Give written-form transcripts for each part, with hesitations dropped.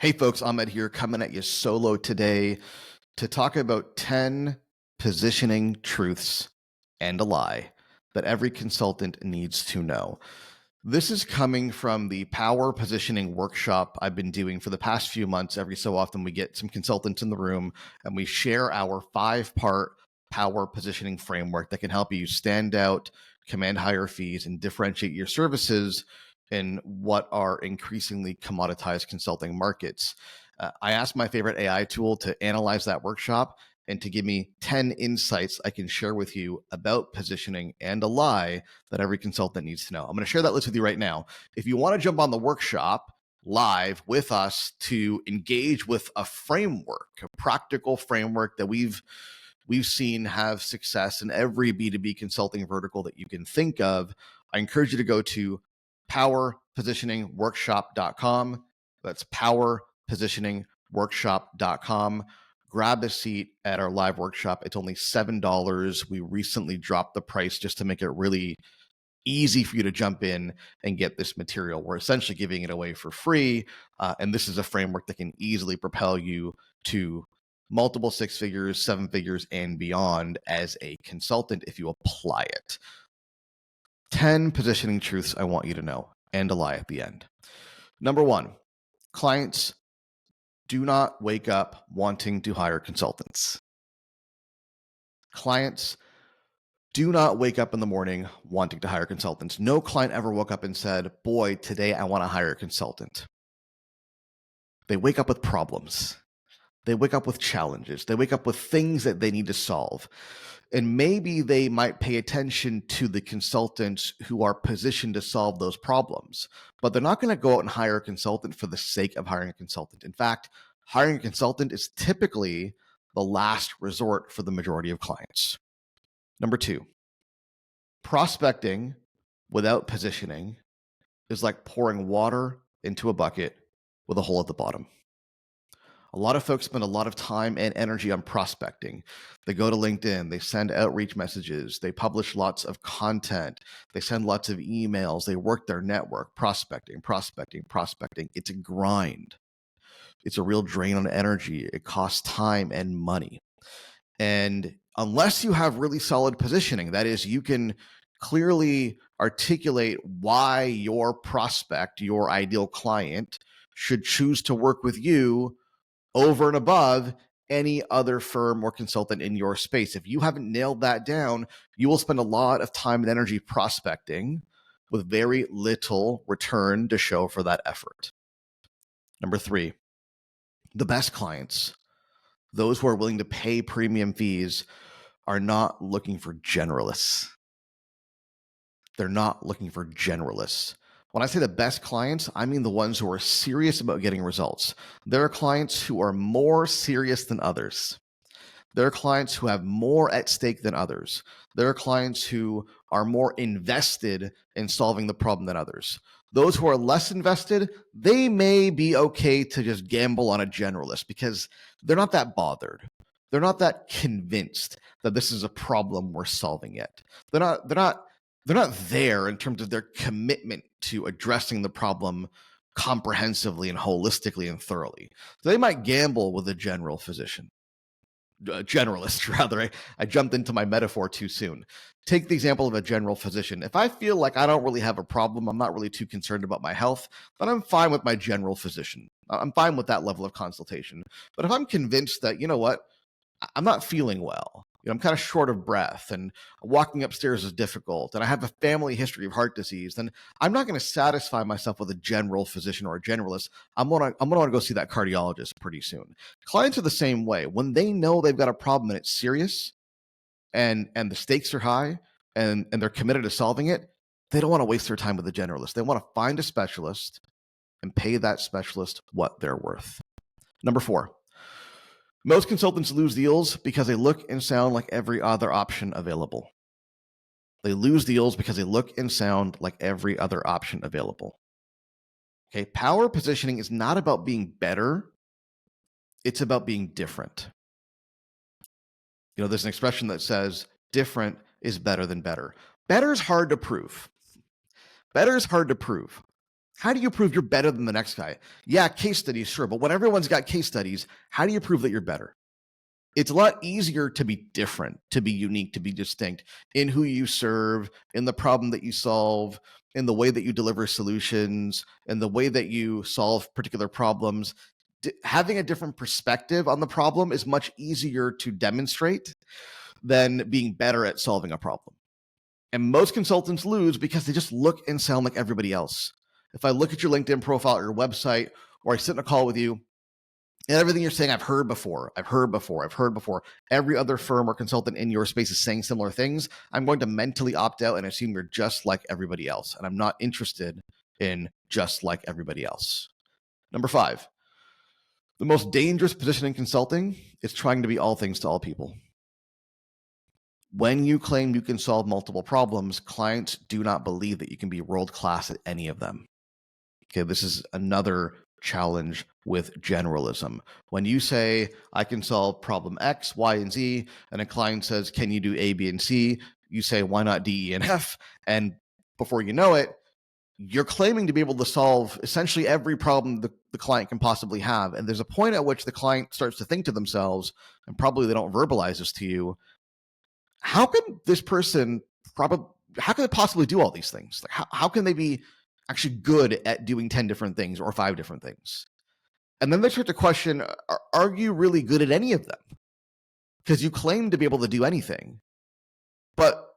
Hey folks, Ahmed here coming at you solo today to talk about 10 positioning truths and a lie that every consultant needs to know. This is coming from the power positioning workshop I've been doing for the past few months. Every so often, we get some consultants in the room and we share our 5-part power positioning framework that can help you stand out, command higher fees, and differentiate your services in what are increasingly commoditized consulting markets. I asked my favorite AI tool to analyze that workshop and to give me 10 insights I can share with you about positioning and a lie that every consultant needs to know. I'm going to share that list with you right now. If you want to jump on the workshop live with us to engage with a framework, a practical framework that we've seen have success in every B2B consulting vertical that you can think of, I encourage you to go to powerpositioningworkshop.com. That's powerpositioningworkshop.com. Grab a seat at our live workshop. It's only $7. We recently dropped the price just to make it really easy for you to jump in and get this material. We're essentially giving it away for free. And this is a framework that can easily propel you to multiple 6 figures, 7 figures, and beyond as a consultant if you apply it. 10 positioning truths I want you to know, and a lie at the end. Number 1, clients do not wake up wanting to hire consultants. Clients do not wake up in the morning wanting to hire consultants. No client ever woke up and said, boy, today I want to hire a consultant. They wake up with problems. They wake up with challenges. They wake up with things that they need to solve. And maybe they might pay attention to the consultants who are positioned to solve those problems, but they're not going to go out and hire a consultant for the sake of hiring a consultant. In fact, hiring a consultant is typically the last resort for the majority of clients. Number 2, prospecting without positioning is like pouring water into a bucket with a hole at the bottom. A lot of folks spend a lot of time and energy on prospecting. They go to LinkedIn, they send outreach messages, they publish lots of content, they send lots of emails, they work their network, prospecting. It's a grind. It's a real drain on energy. It costs time and money. And unless you have really solid positioning, that is, you can clearly articulate why your prospect, your ideal client, should choose to work with you over and above any other firm or consultant in your space. If you haven't nailed that down, you will spend a lot of time and energy prospecting with very little return to show for that effort. Number 3, the best clients, those who are willing to pay premium fees, are not looking for generalists. They're not looking for generalists. When I say the best clients, I mean the ones who are serious about getting results. There are clients who are more serious than others. There are clients who have more at stake than others. There are clients who are more invested in solving the problem than others. Those who are less invested, they may be okay to just gamble on a generalist because they're not that bothered. They're not that convinced that this is a problem we're solving yet. They're not there in terms of their commitment to addressing the problem comprehensively and holistically and thoroughly. So they might gamble with a general physician. Generalist, rather. I jumped into my metaphor too soon. Take the example of a general physician. If I feel like I don't really have a problem, I'm not really too concerned about my health, then I'm fine with my general physician. I'm fine with that level of consultation. But if I'm convinced that, you know what, I'm not feeling well, I'm kind of short of breath and walking upstairs is difficult, and I have a family history of heart disease, then I'm not going to satisfy myself with a general physician or a generalist. I'm going to want to go see that cardiologist pretty soon. Clients are the same way. When they know they've got a problem and it's serious and the stakes are high and they're committed to solving it, they don't want to waste their time with a generalist. They want to find a specialist and pay that specialist what they're worth. Number 4, most consultants lose deals because they look and sound like every other option available. They lose deals because they look and sound like every other option available. Okay, power positioning is not about being better. It's about being different. There's an expression that says different is better than better. Better is hard to prove. Better is hard to prove. How do you prove you're better than the next guy? Yeah, case studies, sure. But when everyone's got case studies, how do you prove that you're better? It's a lot easier to be different, to be unique, to be distinct in who you serve, in the problem that you solve, in the way that you deliver solutions, in the way that you solve particular problems. Having a different perspective on the problem is much easier to demonstrate than being better at solving a problem. And most consultants lose because they just look and sound like everybody else. If I look at your LinkedIn profile or your website, or I sit in a call with you, and everything you're saying, I've heard before. Every other firm or consultant in your space is saying similar things. I'm going to mentally opt out and assume you're just like everybody else. And I'm not interested in just like everybody else. Number 5, the most dangerous position in consulting is trying to be all things to all people. When you claim you can solve multiple problems, clients do not believe that you can be world-class at any of them. Okay, this is another challenge with generalism. When you say, I can solve problem X, Y, and Z, and a client says, can you do A, B, and C? You say, why not D, E, and F? And before you know it, you're claiming to be able to solve essentially every problem the client can possibly have. And there's a point at which the client starts to think to themselves, and probably they don't verbalize this to you, how can this person how can they possibly do all these things? Like, how can they be actually good at doing 10 different things or 5 different things? And then they start to question, are you really good at any of them? Because you claim to be able to do anything, but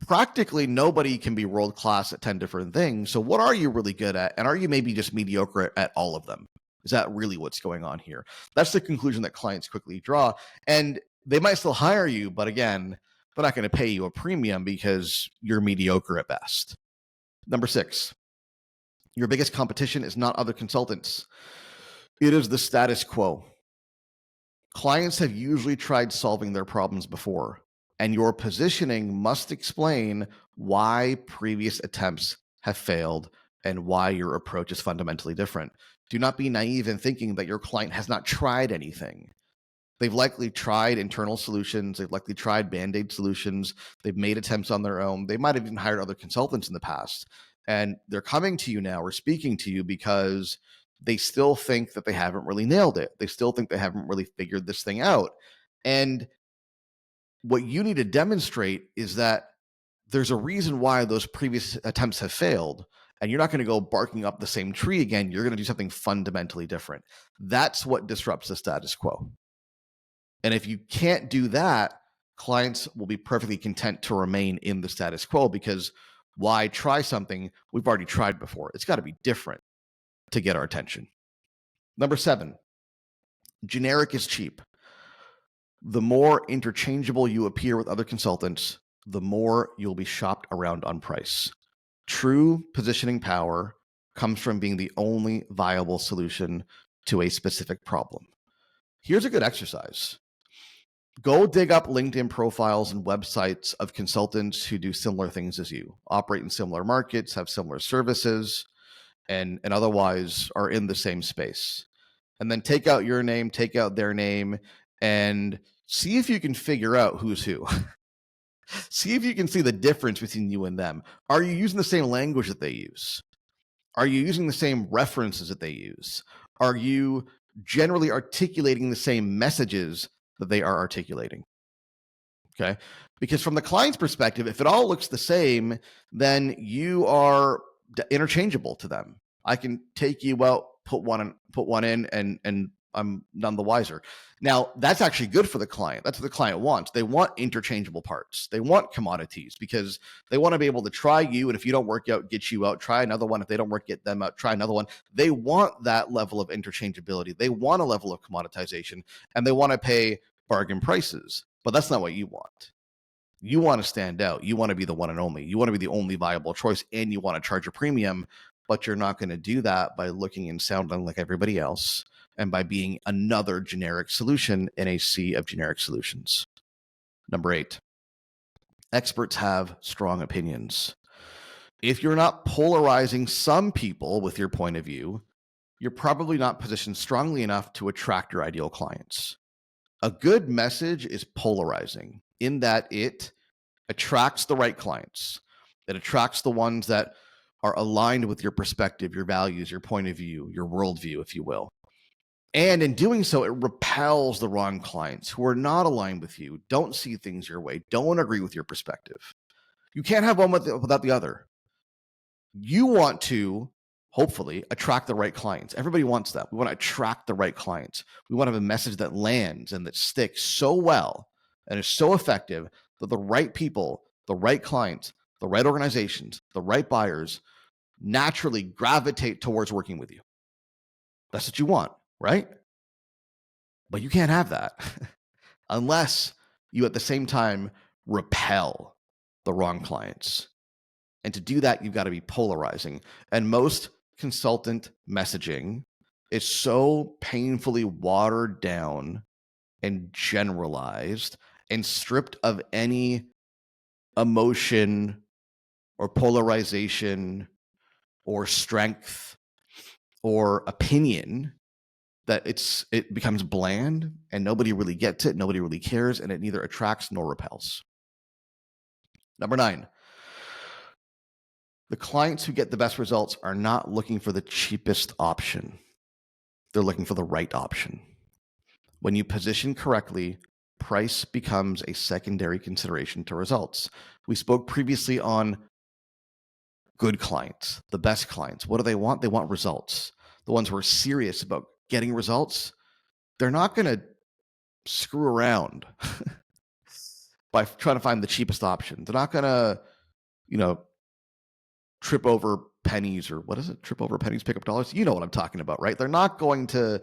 practically nobody can be world class at 10 different things. So what are you really good at? And are you maybe just mediocre at all of them? Is that really what's going on here? That's the conclusion that clients quickly draw. And they might still hire you, but again, they're not going to pay you a premium because you're mediocre at best. Number 6, your biggest competition is not other consultants. It is the status quo. Clients have usually tried solving their problems before, and your positioning must explain why previous attempts have failed and why your approach is fundamentally different. Do not be naive in thinking that your client has not tried anything. They've likely tried internal solutions. They've likely tried Band-Aid solutions. They've made attempts on their own. They might have even hired other consultants in the past. And they're coming to you now or speaking to you because they still think that they haven't really nailed it. They still think they haven't really figured this thing out. And what you need to demonstrate is that there's a reason why those previous attempts have failed. And you're not going to go barking up the same tree again. You're going to do something fundamentally different. That's what disrupts the status quo. And if you can't do that, clients will be perfectly content to remain in the status quo because why try something we've already tried before? It's got to be different to get our attention. Number 7, generic is cheap. The more interchangeable you appear with other consultants, the more you'll be shopped around on price. True positioning power comes from being the only viable solution to a specific problem. Here's a good exercise. Go dig up LinkedIn profiles and websites of consultants who do similar things as you, operate in similar markets, have similar services, and otherwise are in the same space. And then take out your name, take out their name, and see if you can figure out who's who. See if you can see the difference between you and them. Are you using the same language that they use? Are you using the same references that they use? Are you generally articulating the same messages that they are articulating? Okay. Because from the client's perspective, if it all looks the same, then you are interchangeable to them. I can take you out, put one in, and I'm none the wiser. Now, that's actually good for the client. That's what the client wants. They want interchangeable parts. They want commodities because they want to be able to try you. And if you don't work out, get you out, try another one. If they don't work, get them out, try another one. They want that level of interchangeability. They want a level of commoditization, and they want to pay bargain prices. But that's not what you want. You want to stand out. You want to be the one and only. You want to be the only viable choice, and you want to charge a premium, but you're not going to do that by looking and sounding like everybody else and by being another generic solution in a sea of generic solutions. Number 8, experts have strong opinions. If you're not polarizing some people with your point of view, you're probably not positioned strongly enough to attract your ideal clients. A good message is polarizing in that it attracts the right clients. It attracts the ones that are aligned with your perspective, your values, your point of view, your worldview, if you will. And in doing so, it repels the wrong clients who are not aligned with you, don't see things your way, don't agree with your perspective. You can't have one without the other. You want to, hopefully, attract the right clients. Everybody wants that. We want to attract the right clients. We want to have a message that lands and that sticks so well and is so effective that the right people, the right clients, the right organizations, the right buyers naturally gravitate towards working with you. That's what you want, right? But you can't have that unless you at the same time repel the wrong clients. And to do that, you've got to be polarizing. And most consultant messaging is so painfully watered down and generalized and stripped of any emotion or polarization or strength or opinion that it becomes bland and nobody really gets it, nobody really cares, and it neither attracts nor repels. Number 9, the clients who get the best results are not looking for the cheapest option. They're looking for the right option. When you position correctly, price becomes a secondary consideration to results. We spoke previously on good clients, the best clients. What do they want? They want results. The ones who are serious about getting results, they're not going to screw around by trying to find the cheapest option. They're not going to, trip over pennies, or what is it? Trip over pennies, pick up dollars. You know what I'm talking about, right? They're not going to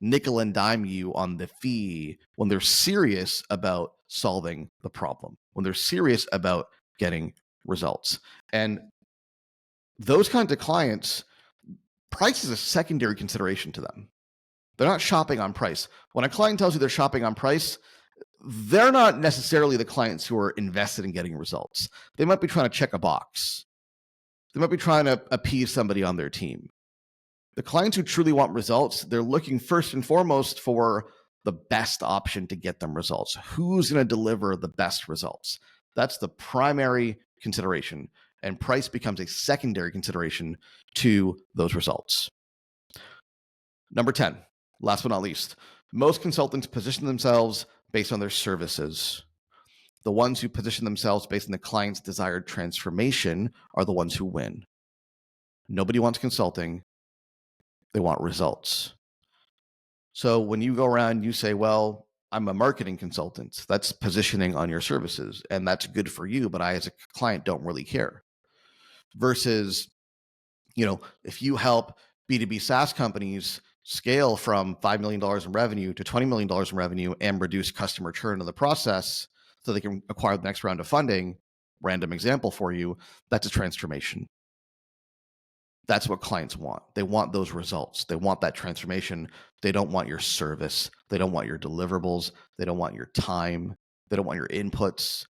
nickel and dime you on the fee when they're serious about solving the problem, when they're serious about getting results. And those kinds of clients, price is a secondary consideration to them. They're not shopping on price. When a client tells you they're shopping on price, they're not necessarily the clients who are invested in getting results. They might be trying to check a box. They might be trying to appease somebody on their team. The clients who truly want results, they're looking first and foremost for the best option to get them results. Who's going to deliver the best results? That's the primary consideration, and price becomes a secondary consideration to those results. Number 10, last but not least, most consultants position themselves based on their services. The ones who position themselves based on the client's desired transformation are the ones who win. Nobody wants consulting. They want results. So when you go around, you say, well, I'm a marketing consultant. That's positioning on your services, and that's good for you, but I as a client don't really care. Versus, if you help B2B SaaS companies scale from $5 million in revenue to $20 million in revenue and reduce customer churn in the process so they can acquire the next round of funding, random example for you, that's a transformation. That's what clients want. They want those results. They want that transformation. They don't want your service. They don't want your deliverables. They don't want your time. They don't want your inputs.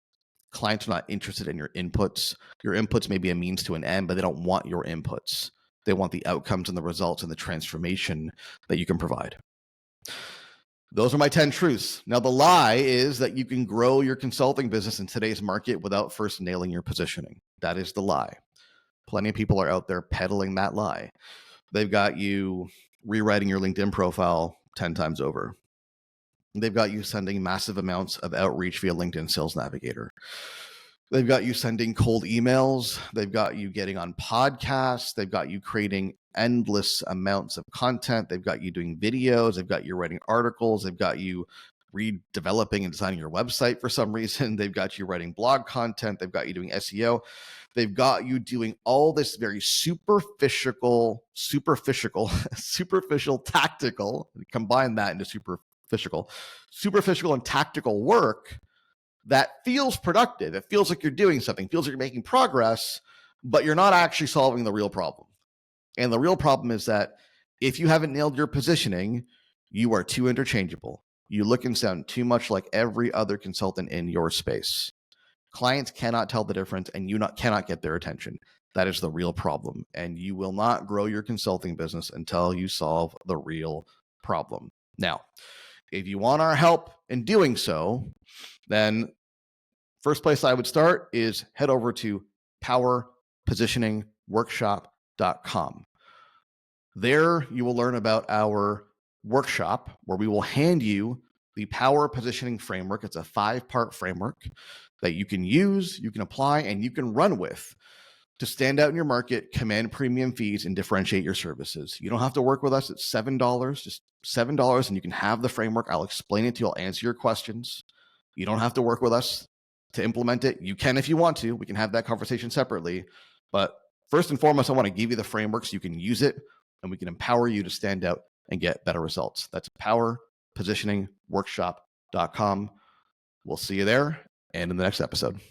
Clients are not interested in your inputs. Your inputs may be a means to an end, but they don't want your inputs. They want the outcomes and the results and the transformation that you can provide. Those are my 10 truths. Now, the lie is that you can grow your consulting business in today's market without first nailing your positioning. That is the lie. Plenty of people are out there peddling that lie. They've got you rewriting your LinkedIn profile 10 times over. They've got you sending massive amounts of outreach via LinkedIn Sales Navigator. They've got you sending cold emails. They've got you getting on podcasts. They've got you creating endless amounts of content. They've got you doing videos. They've got you writing articles. They've got you redeveloping and designing your website for some reason. They've got you writing blog content. They've got you doing SEO. They've got you doing all this very superficial, tactical, combine that into superficial and tactical work that feels productive. It feels like you're doing something, feels like you're making progress, but you're not actually solving the real problem. And the real problem is that if you haven't nailed your positioning, you are too interchangeable. You look and sound too much like every other consultant in your space. Clients cannot tell the difference, and you cannot get their attention. That is the real problem. And you will not grow your consulting business until you solve the real problem. Now, if you want our help in doing so, then first place I would start is head over to powerpositioningworkshop.com. There you will learn about our workshop where we will hand you the power positioning framework. It's a 5-part framework that you can use, you can apply, and you can run with to stand out in your market, command premium fees, and differentiate your services. You don't have to work with us. It's $7, just $7, and you can have the framework. I'll explain it to you. I'll answer your questions. You don't have to work with us to implement it. You can if you want to. We can have that conversation separately. But first and foremost, I want to give you the framework so you can use it and we can empower you to stand out and get better results. That's powerpositioningworkshop.com. We'll see you there and in the next episode.